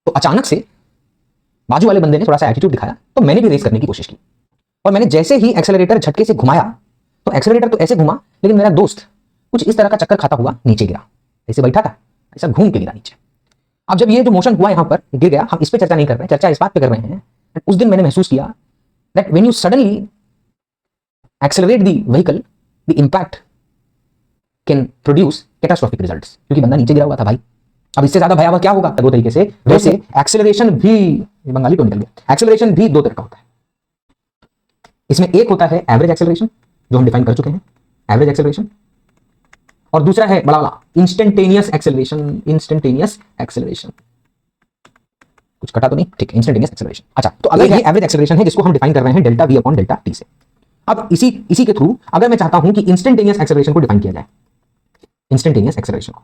तो अचानक से बाजू वाले बंदे ने थोड़ा सा एटीट्यूड दिखाया, तो मैंने भी रेस करने की कोशिश की। और मैंने जैसे ही एक्सेलरेटर झटके से घुमाया, तो एक्सेलरेटर तो ऐसे घुमा, लेकिन मेरा दोस्त कुछ इस तरह का चक्कर खाता हुआ नीचे गिरा। ऐसे बैठा था, ऐसा घूम के गिरा नीचे। अब जब ये जो मोशन हुआ यहां पर गिर गया, हम इस पे चर्चा नहीं कर रहे, चर्चा इस बात पे कर रहे हैं। उस दिन मैंने महसूस किया that when you suddenly accelerate the vehicle, the impact can produce catastrophic results. क्योंकि बंदा नीचे गिरा हुआ था भाई। अब इससे ज्यादा भयावह क्या होगा? दो तरीके से। जैसे एक्सेलरेशन भी, बंगाली तो निकल गया, एक्सेलरेशन भी दो तरह का होता है। इसमें एक होता है एवरेज एक्सेलरेशन, जो हम डिफाइन कर चुके हैं, एवरेज एक्सेलरेशन। और दूसरा है बड़ा वाला इंस्टेंटेनियस एक्सेलरेशन। इंस्टेंटेनियस एक्सेलरेशन, कुछ कटा तो नहीं? ठीक है, इंस्टेंटेनियस एक्सेलरेशन। अच्छा, तो अगर ये एवरेज एक्सेलरेशन है जिसको हम डिफाइन कर रहे हैं delta we upon delta T से। अब इसी के थ्रू अगर मैं चाहता हूं कि इंस्टेंटेनियस एक्सेलरेशन को डिफाइन किया जाए, इंस्टेंटेनियस एक्सेलरेशन को,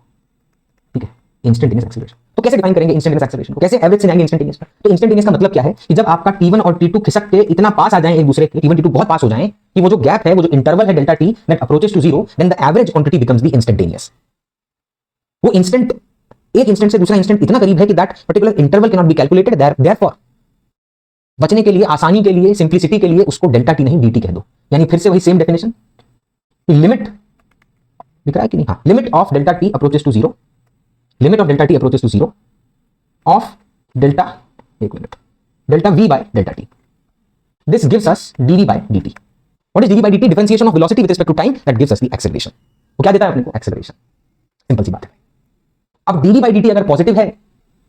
ठीक है, इंस्टेंटेनियस एक्सेलरेशन, तो कैसे डिफाइन करेंगे इंस्टेंटेनियस एक्सेलरेशन को? कैसे एवरेज से जाएंगे इंस्टेंटेनियस पर? तो इंस्टेंटेनियस का मतलब क्या है कि जब आपका T1 और T2 खिसक के इतना पास आ जाए एक दूसरे के, T1 T2 बहुत पास हो जाएं कि वो जो गैप है, वो जो इंटरवल है delta t that approaches to zero, then the average quantity becomes the instantaneous. वो इंस्टेंट, एक इंस्टेंट से दूसरा इंस्टेंट इतना करीब है कि that particular interval can not be calculated, therefore बचने के लिए, आसानी के लिए, सिंप्लिसिटी के लिए उसको डेल्टा टी नहीं dt कह दो। यानी फिर से वही सेम डेफिनेशन, लिमिट दिख रहा है कि नहीं? हाँ, limit of delta T approaches to zero, limit of delta T approaches to zero of delta, एक minute, delta v by delta T. This gives us dv by dt। What is dv by dt? Differentiation of velocity with respect to time that gives us the acceleration. वो क्या देता है अपने को? Acceleration. Simple सी बात है। अब dv by dt अगर पॉजिटिव है,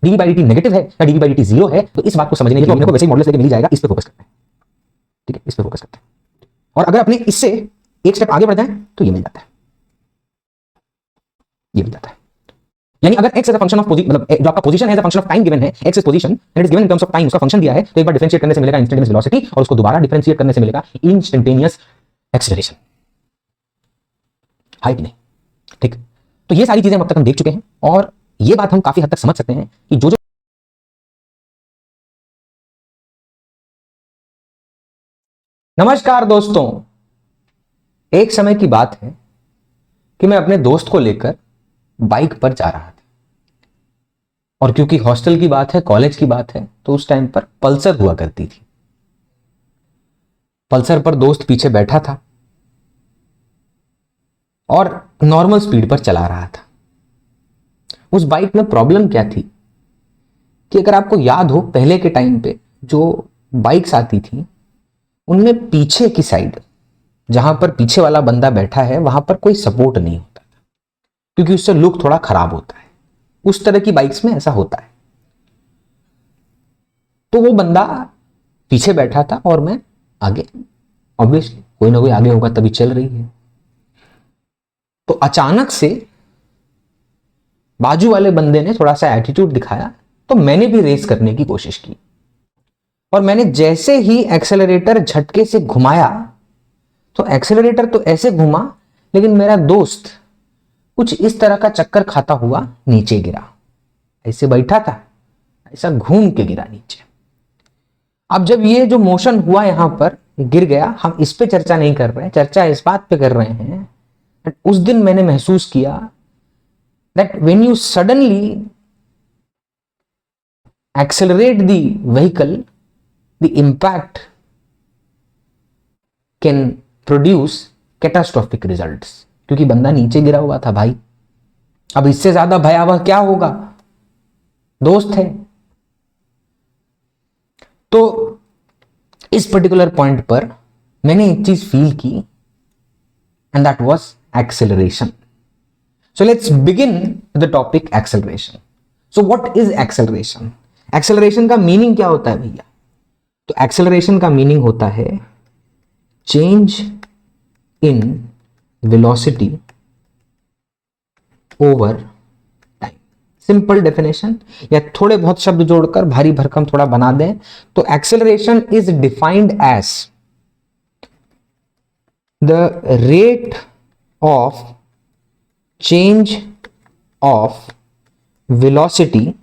dv बाय dt नेगेटिव है या dv बाय dt जीरो है, तो इस बात को समझने के लिए अपने को वैसे ही मॉडुलस लेके मिल जाएगा। इस पे फोकस करते हैं, ठीक है, इस पे फोकस करते हैं। और अगर अपने इससे एक स्टेप आगे बढ़ जाए तो ये मिल जाता है, ये मिल जाता है। यानी अगर x as a function of मतलब जो आपका पोजीशन है as a function of time given है, x is position and it is given in terms of time, उसका फंक्शन दिया है, तो एक बार डिफरेंशिएट करने से मिलेगा इंस्टेंटेनियस वेलोसिटी, और उसको दोबारा डिफरेंशिएट करने से मिलेगा इंस्टेंटेनियस एक्सेलरेशन। है कि नहीं? ठीक। तो ये सारी चीजें अब तक हम देख चुके हैं, और ये बात हम काफी हद तक समझ सकते हैं कि जो नमस्कार दोस्तों, एक समय की बात है कि मैं अपने दोस्त को लेकर बाइक पर जा रहा था, और क्योंकि हॉस्टल की बात है, कॉलेज की बात है, तो उस टाइम पर पल्सर हुआ करती थी। पल्सर पर दोस्त पीछे बैठा था और नॉर्मल स्पीड पर चला रहा था। उस बाइक में प्रॉब्लम क्या थी कि अगर आपको याद हो, पहले के टाइम पे जो बाइक्स आती थी उनमें पीछे की साइड, जहां पर पीछे वाला बंदा बैठा है, वहां पर कोई सपोर्ट नहीं होता था, क्योंकि उससे लुक थोड़ा खराब होता है। उस तरह की बाइक्स में ऐसा होता है। तो वो बंदा पीछे बैठा था और मैं आगे, ऑब्वियसली कोई ना कोई आगे होगा तभी चल रही है। तो अचानक से बाजू वाले बंदे ने थोड़ा सा एटीट्यूड दिखाया, तो मैंने भी रेस करने की कोशिश की। और मैंने जैसे ही एक्सेलरेटर झटके से घुमाया, तो एक्सेलरेटर तो ऐसे घुमा, लेकिन मेरा दोस्त कुछ इस तरह का चक्कर खाता हुआ नीचे गिरा। ऐसे बैठा था, ऐसा घूम के गिरा नीचे। अब जब ये जो मोशन हुआ यहां पर गिर गया, हम इस पे चर्चा नहीं कर रहे हैं, चर्चा इस बात पे कर रहे हैं। उस दिन मैंने महसूस किया that when you suddenly accelerate the vehicle, the impact can produce catastrophic results. क्योंकि बंदा नीचे गिरा हुआ था भाई। अब इससे ज्यादा भयावह क्या होगा? दोस्त है। तो इस पर्टिकुलर पॉइंट पर मैंने एक चीज फील की, and that was acceleration. So let's begin the topic acceleration. So what is acceleration? Acceleration का मीनिंग क्या होता है भैया? तो एक्सेलरेशन का मीनिंग होता है change in velocity over time. Simple definition, या थोड़े बहुत शब्द जोड़कर भारी भरकम थोड़ा बना दें तो acceleration is defined as the rate of change of velocity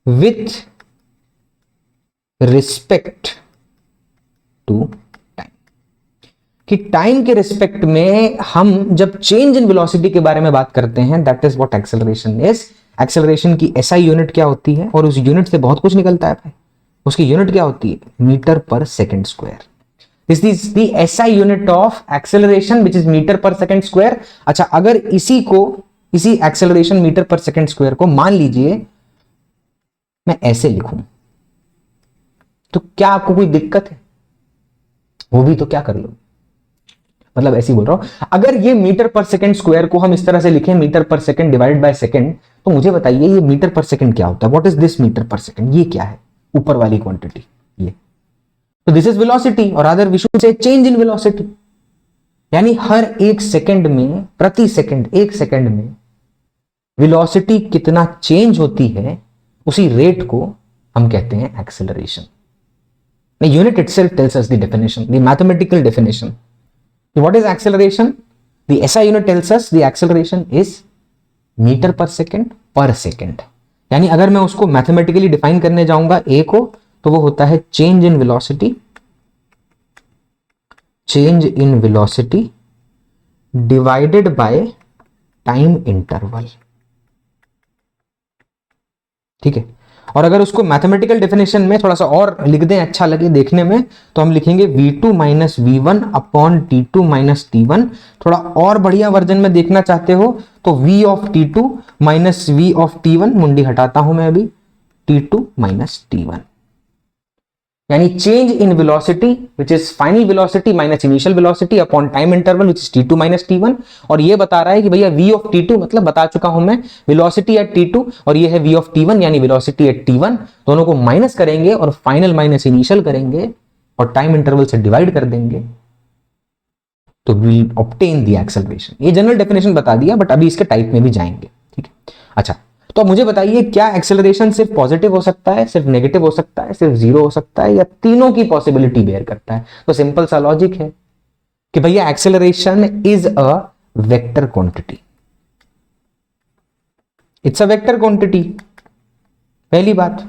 with respect to time. कि टाइम के रिस्पेक्ट में हम जब चेंज इन वेलोसिटी के बारे में बात करते हैं, that is what acceleration is. Acceleration की एसआई यूनिट क्या होती है, और उस यूनिट से बहुत कुछ निकलता है भाई। उसकी यूनिट क्या होती है, metre per second square. This is the SI unit of acceleration which is metre per second square. अच्छा, अगर इसी acceleration metre per second square को मान लीजिए मैं ऐसे लिखूं, तो क्या आपको कोई दिक्कत है? वो भी तो क्या कर लो, मतलब ऐसे ही बोल रहा हूं। अगर ये मीटर पर सेकंड स्क्वायर को हम इस तरह से लिखें, metre per second divide by second, तो मुझे बताइए ये मीटर पर सेकंड क्या होता है? What is this metre per second? ये क्या है ऊपर वाली क्वांटिटी? ये तो दिस इज वेलोसिटी, और other we should say change in velocity. यानी हर एक सेकंड में, प्रति सेकंड, एक सेकंड में वेलोसिटी कितना चेंज होती है, उसी रेट को हम कहते हैं acceleration. The unit itself tells us the definition, the mathematical definition. What is acceleration? The SI unit tells us the acceleration is meter per second. यानी अगर मैं उसको मैथमेटिकली डिफाइन करने जाऊंगा ए को, तो वो होता है change in velocity divided by time interval. ठीक है, और अगर उसको मैथमेटिकल डेफिनेशन में थोड़ा सा और लिख दें, अच्छा लगे देखने में, तो हम लिखेंगे v2 minus v1 upon t2 minus t1। थोड़ा और बढ़िया वर्जन में देखना चाहते हो तो v of t2 minus v of t1, मुंडी हटाता हूं मैं अभी, t2 माइनस t1। यानी change in velocity which is final velocity minus initial velocity upon time interval which is t2 minus t1। और ये बता रहा है कि भैया v ऑफ t2 मतलब बता चुका हूं मैं, वेलोसिटी एट t2, और ये है v ऑफ t1 यानी वेलोसिटी एट t1। दोनों को माइनस करेंगे और फाइनल माइनस इनिशियल करेंगे और टाइम इंटरवल से डिवाइड कर देंगे, तो विल ऑब्टेन द एक्सेलरेशन। ये जनरल डेफिनेशन बता दिया, बट अभी इसके टाइप में भी जाएंगे। ठीक है, अच्छा, तो अब मुझे बताइए क्या एक्सेलरेशन सिर्फ पॉजिटिव हो सकता है, सिर्फ नेगेटिव हो सकता है, सिर्फ जीरो हो सकता है, या तीनों की पॉसिबिलिटी बेयर करता है? तो सिंपल सा लॉजिक है कि भैया acceleration is a vector quantity. It's a vector quantity, पहली बात।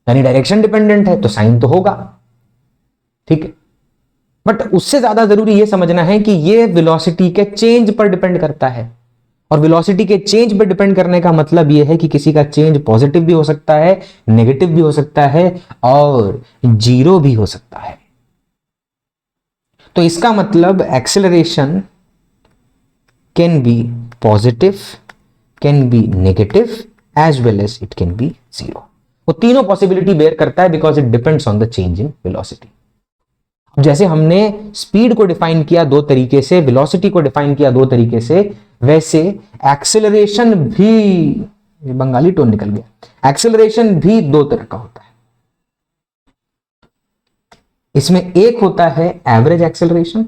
यानी डायरेक्शन डिपेंडेंट है तो साइन तो होगा, ठीक है, बट उससे ज्यादा जरूरी यह समझना है कि यह वेलोसिटी के चेंज पर डिपेंड करता है। और वेलोसिटी के चेंज पर डिपेंड करने का मतलब यह है कि किसी का चेंज पॉजिटिव भी हो सकता है, नेगेटिव भी हो सकता है, और जीरो भी हो सकता है। तो इसका मतलब acceleration can be positive, can be negative, as well as it can be zero. वो तीनों पॉसिबिलिटी बेयर करता है because it depends on the change in velocity. जैसे हमने स्पीड को डिफाइन किया दो तरीके से, वेलोसिटी को डिफाइन किया दो तरीके से, वैसे एक्सेलरेशन भी, बंगाली टोन निकल गया, एक्सेलरेशन भी दो तरह का होता है। इसमें एक होता है एवरेज एक्सेलरेशन,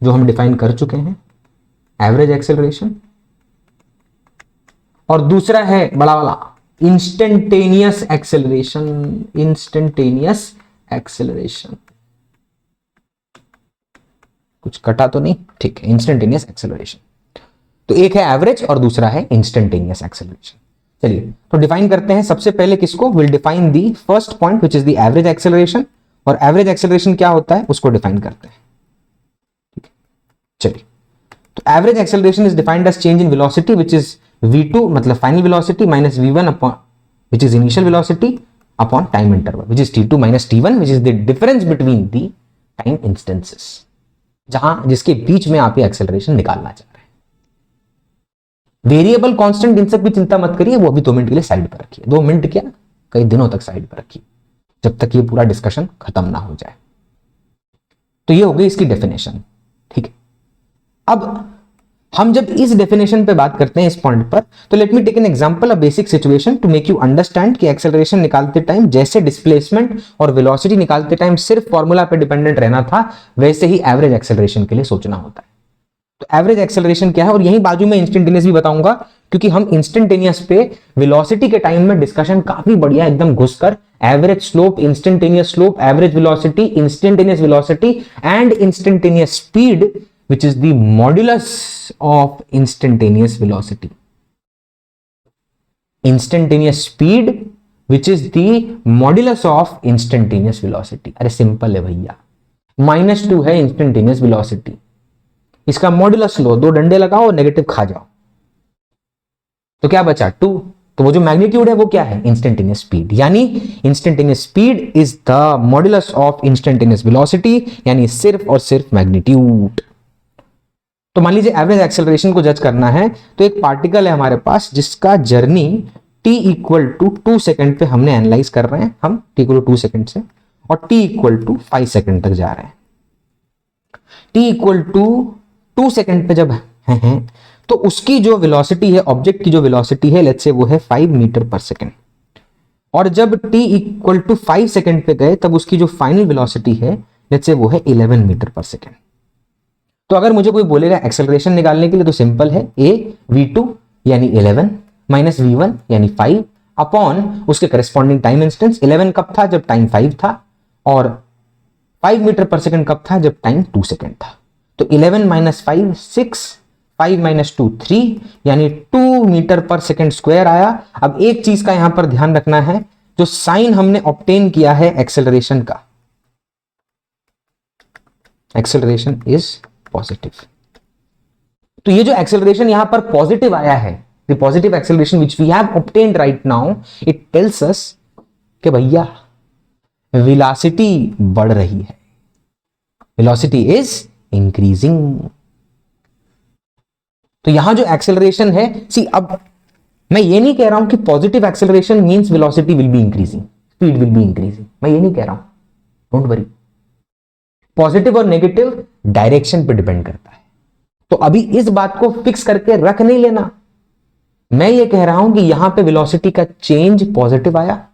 जो हम डिफाइन कर चुके हैं, एवरेज एक्सेलरेशन, और दूसरा है बड़ा वाला इंस्टेंटेनियस एक्सेलरेशन। इंस्टेंटेनियस एक्सेलरेशन, कुछ कटा तो नहीं? ठीक है, इंस्टेंटेनियस एक्सेलरेशन। तो एक है एवरेज और दूसरा है इंस्टेंटेनियस एक्सेलरेशन। चलिए तो डिफाइन करते हैं सबसे पहले किसको, will define the first point which is the average acceleration, और एवरेज एक्सेलरेशन क्या होता है उसको डिफाइन करते हैं। ठीक है, चलिए, तो average acceleration is defined as change in velocity which is v2 मतलब final velocity minus v1 upon which is initial velocity upon time interval which is t2 minus t1 which is the difference between the time instances, जहां जिसके बीच में आप ये acceleration निकालना चाह रहे हैं। वेरिएबल कांस्टेंट इन सब की चिंता मत करिए, वो अभी 2 मिनट के लिए साइड पर रखिए। 2 मिनट क्या, कई दिनों तक साइड पर रखिए, जब तक ये पूरा डिस्कशन खत्म ना हो जाए। तो ये हो गई इसकी डेफिनेशन। ठीक है, अब हम जब इस डेफिनेशन पे बात करते हैं इस पॉइंट पर, तो let me take an example, a basic situation to make you understand कि एक्सेलरेशन निकालते टाइम जैसे डिस्प्लेसमेंट और वेलोसिटी निकालते टाइम सिर्फ फॉर्मूला पे डिपेंडेंट रहना था, वैसे ही एवरेज एक्सेलरेशन के लिए सोचना होता है। तो एवरेज एक्सेलरेशन क्या है, और यही बाजू में इंस्टेंटेनियस भी बताऊंगा, क्योंकि हम इंस्टेंटेनियस पे वेलोसिटी के टाइम में डिस्कशन काफी बढ़िया एकदम घुसकर average slope, instantaneous slope, average velocity, instantaneous velocity and instantaneous speed which is the modulus of instantaneous velocity, instantaneous speed which is the modulus of instantaneous velocity। अरे simple है भैया, -2 है इंस्टेंटेनियस वेलोसिटी, इसका modulus लो, 2 डंडे लगाओ, negative खा जाओ, तो क्या बचा 2। तो वो जो मैग्नीट्यूड है वो क्या है, इंस्टेंटेनियस स्पीड, यानी instantaneous speed is the modulus of instantaneous velocity, यानी सिर्फ और सिर्फ मैग्नीट्यूड। तो मान लीजिए एवरेज एक्सेलरेशन को जज करना है, तो एक पार्टिकल है हमारे पास जिसका journey t equal to 2 second पे हमने एनालाइज कर रहे हैं, हम t इक्वल टू 2 सेकेंड से, और t इक्वल टू 5 सेकेंड तक जा रहे हैं। t इक्वल टू 2 सेकेंड पे जब है तो उसकी जो वेलोसिटी है, ऑब्जेक्ट की जो वेलोसिटी है, लेट्स से वो है 5 मीटर पर सेकेंड, और जब t इक्वल टू 5 सेकेंड पे गए तब उसकी जो फाइनल वेलोसिटी है, लेट्स से वो है 11 मीटर पर सेकेंड। तो अगर मुझे कोई बोलेगा एक्सेलरेशन निकालने के लिए, तो सिंपल है, a v2 यानी 11 माइनस v1 यानी 5 अपॉन उसके करस्पॉन्डिंग टाइम इंस्टेंस। 11 कब था, जब टाइम 5 था, और 5 मीटर पर सेकंड कब था, जब टाइम 2 सेकंड था। तो 11 माइनस 5 6, 5 माइनस 2 3, यानी 2 मीटर पर सेकंड स्क्वायर आया। अब एक चीज का यहां पर ध्यान रखना है, जो साइन हमने ऑब्टेन किया है एक्सेलरेशन का, एक्सेलरेशन इज पॉजिटिव। तो ये जो एक्सेलरेशन यहां पर पॉजिटिव आया है, the positive acceleration which we have obtained right now, it tells us कि भैया वेलोसिटी बढ़ रही है, वेलोसिटी इज इंक्रीजिंग। तो यहां जो एक्सेलरेशन है, सी अब मैं ये नहीं कह रहा हूं कि positive acceleration means velocity will be increasing, speed will be increasing, मैं ये नहीं कह रहा हूं, डोंट वरी। पॉजिटिव और नेगेटिव डायरेक्शन पे डिपेंड करता है, तो अभी इस बात को फिक्स करके रख नहीं लेना। मैं ये कह रहा हूं कि यहां पे वेलोसिटी का चेंज पॉजिटिव आया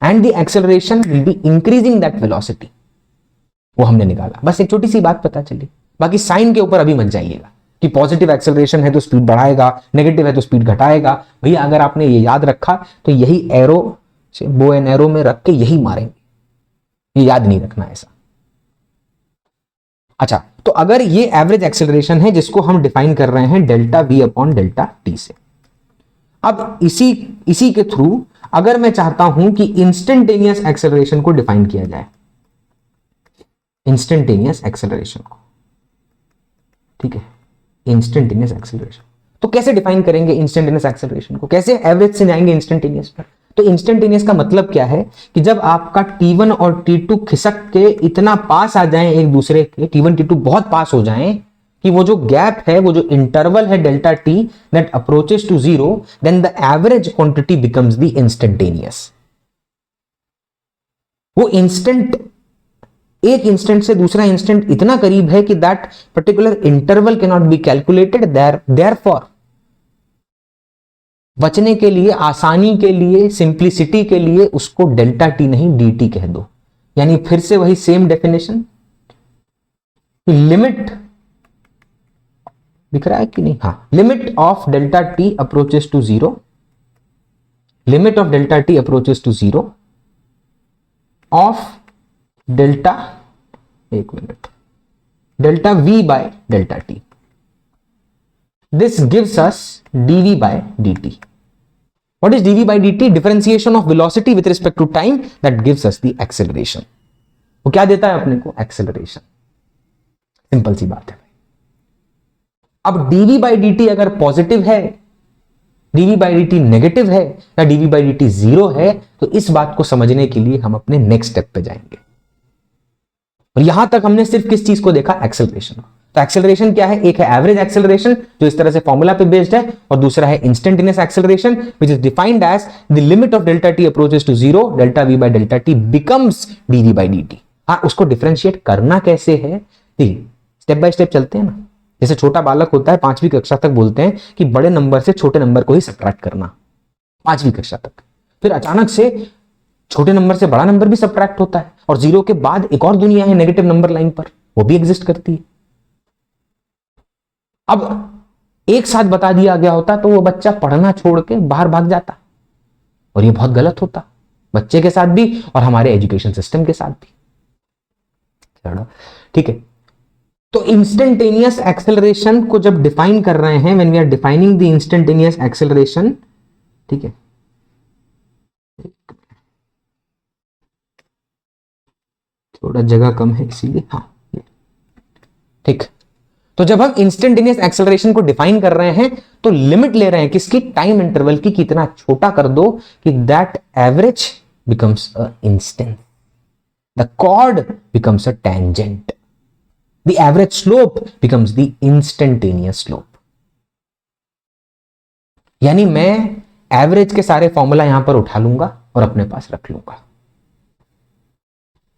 and the acceleration will be increasing that velocity, वो हमने निकाला। बस एक छोटी सी बात पता चली, बाकी साइन के ऊपर अभी मत जाइएगा कि पॉजिटिव एक्सेलरेशन है तो स्पीड बढ़ाएगा, नेगेटिव है तो स्पीड घटाएगा। भैया अगर आपने ये याद रखा तो यही एरो से बो एंड एरो में रख के यही मारेंगे, ये याद नहीं रखना ऐसा। अच्छा, तो अगर ये एवरेज एक्सेलरेशन है जिसको हम डिफाइन कर रहे हैं delta we upon delta T से, अब इसी के थ्रू अगर मैं चाहता हूं कि इंस्टेंटेनियस एक्सेलरेशन को डिफाइन किया जाए, इंस्टेंटेनियस एक्सेलरेशन को, ठीक है, इंस्टेंटेनियस एक्सेलरेशन, तो कैसे डिफाइन करेंगे इंस्टेंटेनियस एक्सेलरेशन को, कैसे एवरेज से जाएंगे इंस्टेंटेनियस पर? तो इंस्टेंटेनियस का मतलब क्या है कि जब आपका T1 और T2 खिसक के इतना पास आ जाएं एक दूसरे के, T1 T2 बहुत पास हो जाएं कि वो जो गैप है, वो जो इंटरवल है delta t that approaches to zero, then the average quantity becomes the instantaneous. वो इंस्टेंट, एक इंस्टेंट से दूसरा इंस्टेंट इतना करीब है कि that particular interval can not be calculated, therefore बचने के लिए, आसानी के लिए, सिंप्लिसिटी के लिए उसको डेल्टा टी नहीं dt कह दो। यानी फिर से वही सेम डेफिनेशन, लिमिट दिख रहा है कि नहीं, हाँ, limit of delta T approaches to zero, limit of delta T approaches to zero of delta, एक minute, delta v by delta T, this gives us dv by dt. What is dv by dt? Differentiation of velocity with respect to time that gives us the acceleration. वो क्या देता है अपने को? Acceleration. Simple सी बात है। अब dv by dt अगर पॉजिटिव है, dv by dt नेगेटिव है, या dv by dt जीरो है, तो इस बात को समझने के लिए हम अपने नेक्स्ट स्टेप पे जाएंगे। और यहां तक हमने सिर्फ किस चीज को देखा? एक्सेलरेशन। तो एक्सेलरेशन क्या है? एक है एवरेज एक्सेलरेशन जो इस तरह से फॉर्मूला पे बेस्ड है, और दूसरा है instantaneous acceleration which is defined as the limit of delta T approaches to zero, delta v by delta t becomes dv by d t. हाँ, उसको डिफरेंशिएट करना कैसे है, स्टेप बाय स्टेप चलते हैं ना। जैसे छोटा बालक होता है, 5वीं कक्षा तक बोलते हैं कि बड़े नंबर से छोटे नंबर को ही सब्ट्रैक्ट करना, 5वीं कक्षा तक। फिर अचानक से छोटे नंबर से बड़ा नंबर भी सब्ट्रैक्ट होता है, और जीरो के बाद एक और दुनिया है नेगेटिव नंबर लाइन पर, वो भी एग्जिस्ट करती है। अब एक साथ बता दिया गया होता तो वो बच्चा पढ़ना छोड़ के बाहर भाग जाता, और ये बहुत गलत होता, बच्चे के साथ भी और हमारे एजुकेशन सिस्टम के साथ भी। चलो ठीक है, तो इंस्टेंटेनियस एक्सेलरेशन को जब डिफाइन कर रहे हैं, when we are defining the instantaneous acceleration, ठीक है, थोड़ा जगह कम है इसीलिए, हाँ ठीक। तो जब हम इंस्टेंटेनियस एक्सेलरेशन को डिफाइन कर रहे हैं तो लिमिट ले रहे हैं किसकी, टाइम इंटरवल की, कितना छोटा कर दो कि that average becomes a instant, the chord becomes a tangent, the average slope becomes the instantaneous slope. यानी मैं एवरेज के सारे फॉर्मूला यहां पर उठा लूंगा और अपने पास रख लूंगा,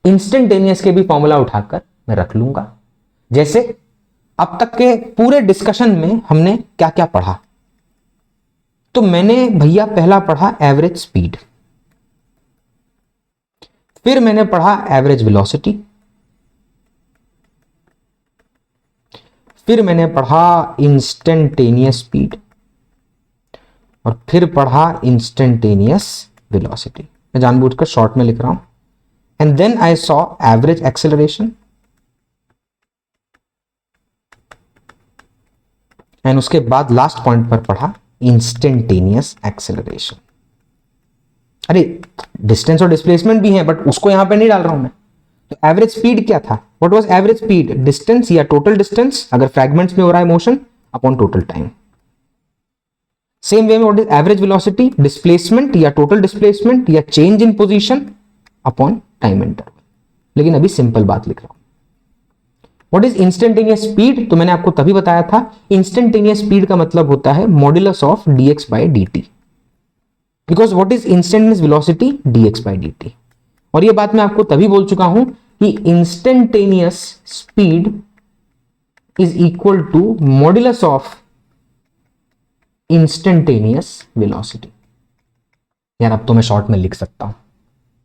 इंस्टेंटेनियस के भी फॉर्मूला उठाकर मैं रख लूंगा। जैसे अब तक के पूरे डिस्कशन में हमने क्या क्या पढ़ा, तो मैंने भैया पहला पढ़ा एवरेज स्पीड, फिर मैंने पढ़ा एवरेज वेलोसिटी, फिर मैंने पढ़ा इंस्टेंटेनियस स्पीड, और फिर पढ़ा इंस्टेंटेनियस वेलोसिटी। मैं जानबूझकर शॉर्ट में लिख रहा हूं। And then I saw average acceleration, and उसके बाद लास्ट पॉइंट पर पढ़ा इंस्टेंटेनियस एक्सेलरेशन। अरे डिस्टेंस और डिस्प्लेसमेंट भी है बट उसको यहां पे नहीं डाल रहा हूं मैं। तो एवरेज स्पीड क्या था, what was average speed, distance या टोटल डिस्टेंस अगर फ्रैगमेंट्स में हो रहा है motion upon total time. Same way में what is average velocity, displacement या टोटल डिस्प्लेसमेंट या change in position upon time interval. लेकिन अभी सिंपल बात लिख रहा हूं। व्हाट इज इंस्टेंटेनियस स्पीड, तो मैंने आपको तभी बताया था इंस्टेंटेनियस स्पीड का मतलब होता है modulus of dx by dt, because what is instantaneous velocity, dx by dt। और ये बात मैं आपको तभी बोल चुका हूं कि instantaneous speed is equal to modulus of instantaneous velocity. यार अब तो मैं शॉर्ट में लिख सकता हूं,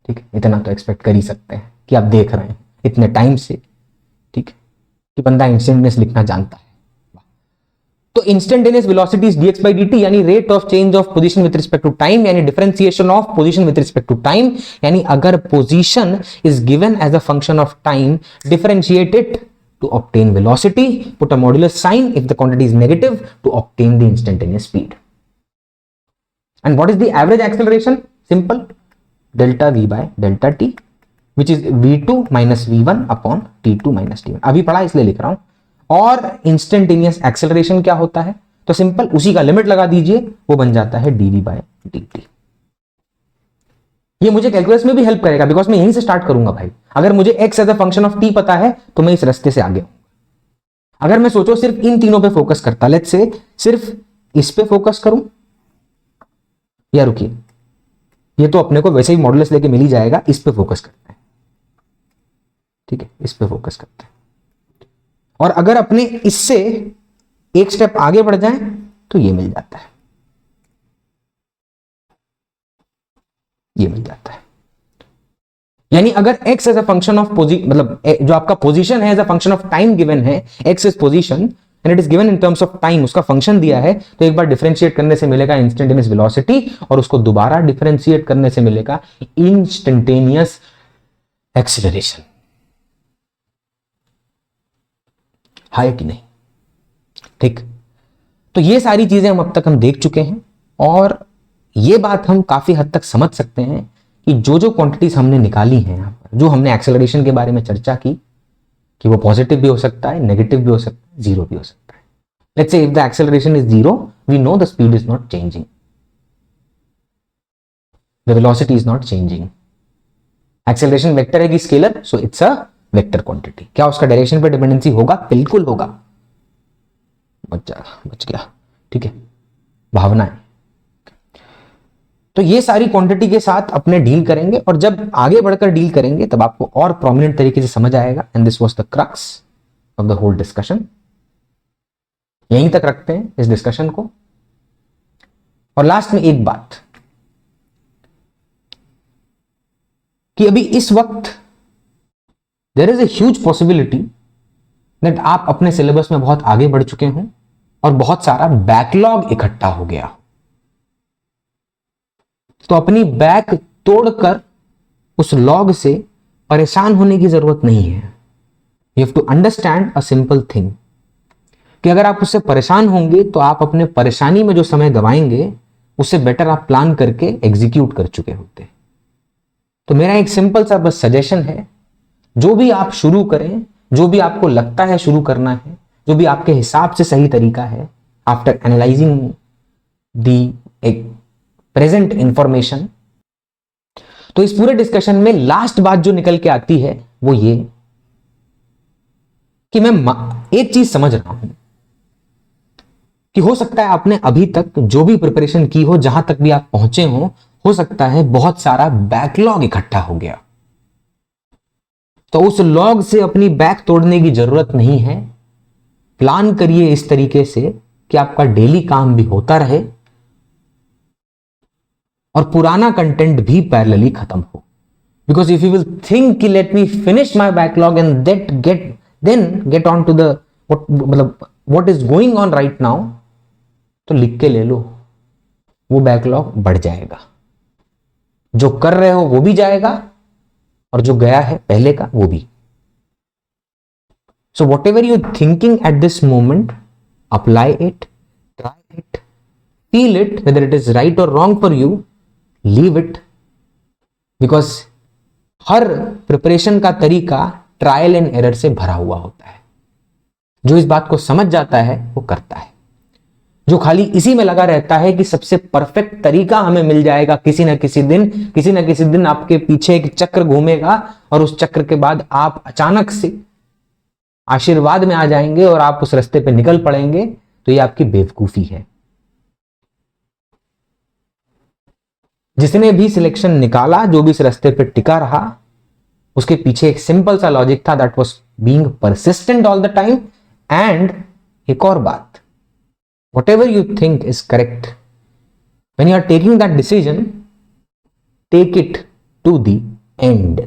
ठीक है, इतना तो एक्सपेक्ट कर ही सकते हैं कि आप देख रहे हैं इतने टाइम से, ठीक है, कि बंदा इंस्टेंटेनियस लिखना जानता है। तो instantaneous velocity is dx by dt, यानी rate of change of position with respect to time, यानी differentiation of position with respect to time. यानी अगर position is given as a function of time, differentiate it to obtain velocity, put a modulus sign if the quantity is negative to obtain the instantaneous speed. And what is the average acceleration? Simple, delta v by delta t, which is v2 minus v1 upon t2 minus t1। अभी पढ़ा इसलिए लिख रहा हूं। और instantaneous acceleration क्या होता है, तो सिंपल उसी का लिमिट लगा दीजिए, वो बन जाता है dv by dt। ये मुझे कैलकुलस में भी हेल्प करेगा बिकॉज मैं यहीं से स्टार्ट करूंगा भाई। अगर मुझे x as a function of t पता है तो मैं इस रास्ते से आगे हूं। अगर मैं सोचो सिर्फ इन तीनों पे फोकस करता, लेट्स से सिर्फ इस पे फोकस करूं, या रुकिए ये तो अपने को वैसे ही मॉडुलस लेके मिल ही जाएगा, इस पे फोकस करते हैं, ठीक है, इस पे फोकस करते हैं। और अगर अपने इससे एक स्टेप आगे बढ़ जाए तो ये मिल जाता है, ये मिल जाता है। यानी अगर x as a function of मतलब जो आपका पोजीशन है as a function of time given है, x is position and it is given in terms of time, उसका फंक्शन दिया है, तो एक बार डिफरेंशिएट करने से मिलेगा इंस्टेंटेनियस वेलोसिटी, और उसको दोबारा डिफरेंशिएट करने से मिलेगा इंस्टेंटेनियस एक्सीलरेशन। है कि नहीं, ठीक। तो ये सारी चीजें हम अब तक हम देख चुके हैं, और ये बात हम काफी हद तक समझ सकते हैं कि जो जो क्वांटिटीज हमने निकाली हैं यहां पर, जो हमने एक्सेलरेशन के बारे में चर्चा की कि वो पॉजिटिव भी हो सकता है, नेगेटिव भी हो सकता है, जीरो भी हो सकता है। Let's say if the acceleration is zero, we know the speed is not changing, the velocity is not changing. Acceleration vector है कि scalar, so it's a vector quantity. क्या उसका डायरेक्शन पर डिपेंडेंसी होगा? बिल्कुल होगा। बच गया, ठीक है, भावनाएं। तो ये सारी क्वांटिटी के साथ अपने डील करेंगे, और जब आगे बढ़कर डील करेंगे तब आपको और प्रोमिनेंट तरीके से समझ आएगा। And this was the crux of the whole discussion. यहीं तक रखते हैं इस डिस्कशन को। और लास्ट में एक बात कि अभी इस वक्त there is a huge possibility that आप अपने सिलेबस में बहुत आगे बढ़ चुके हों और बहुत सारा बैकलॉग इकट्ठा हो गया। तो अपनी बैक तोड़कर उस लॉग से परेशान होने की जरूरत नहीं है। You have to understand a simple thing कि अगर आप उससे परेशान होंगे तो आप अपने परेशानी में जो समय गवाएंगे उससे बेटर आप प्लान करके एग्जीक्यूट कर चुके होते। तो मेरा एक सिंपल सा बस सजेशन है, जो भी आप शुरू करें, जो भी आपको लगता है शुरू करना है, जो भी आपके हिसाब से सही तरीका है, आफ्टर एनालाइजिंग दी एक प्रेजेंट इंफॉर्मेशन। तो इस पूरे डिस्कशन में लास्ट बात जो निकल के आती है वो ये कि मैं एक चीज समझ रहा हूं कि हो सकता है आपने अभी तक जो भी प्रिपरेशन की हो, जहां तक भी आप पहुंचे हो सकता है बहुत सारा बैकलॉग इकट्ठा हो गया। तो उस लॉग से अपनी बैक तोड़ने की जरूरत नहीं है। प्लान करिए इस तरीके से कि आपका डेली काम भी होता रहे और पुराना कंटेंट भी पैरेलली खत्म हो। Because if you will think कि let me finish my backlog and then get on to the मतलब what is going on right now, तो लिख के ले लो, वो बैकलॉग बढ़ जाएगा। जो कर रहे हो वो भी जाएगा और जो गया है पहले का वो भी। So whatever you thinking at this moment, apply it, try it, feel it, whether it is right और wrong for you, leave it. Because हर प्रिपरेशन का तरीका ट्रायल एंड एरर से भरा हुआ होता है। जो इस बात को समझ जाता है वो करता है। जो खाली इसी में लगा रहता है कि सबसे परफेक्ट तरीका हमें मिल जाएगा, किसी ना किसी दिन आपके पीछे एक चक्र घूमेगा और उस चक्र के बाद आप अचानक से आशीर्वाद में आ जाएंगे और आप उस रास्ते पे निकल पड़ेंगे, तो ये आपकी बेवकूफी है। जिसने भी सिलेक्शन निकाला, जो भी इस रास्ते पे टिका रहा, उसके पीछे एक सिंपल सा लॉजिक था, that was being persistent all the time. And एक और बात, whatever you think is correct, when you are taking that decision, take it to the end.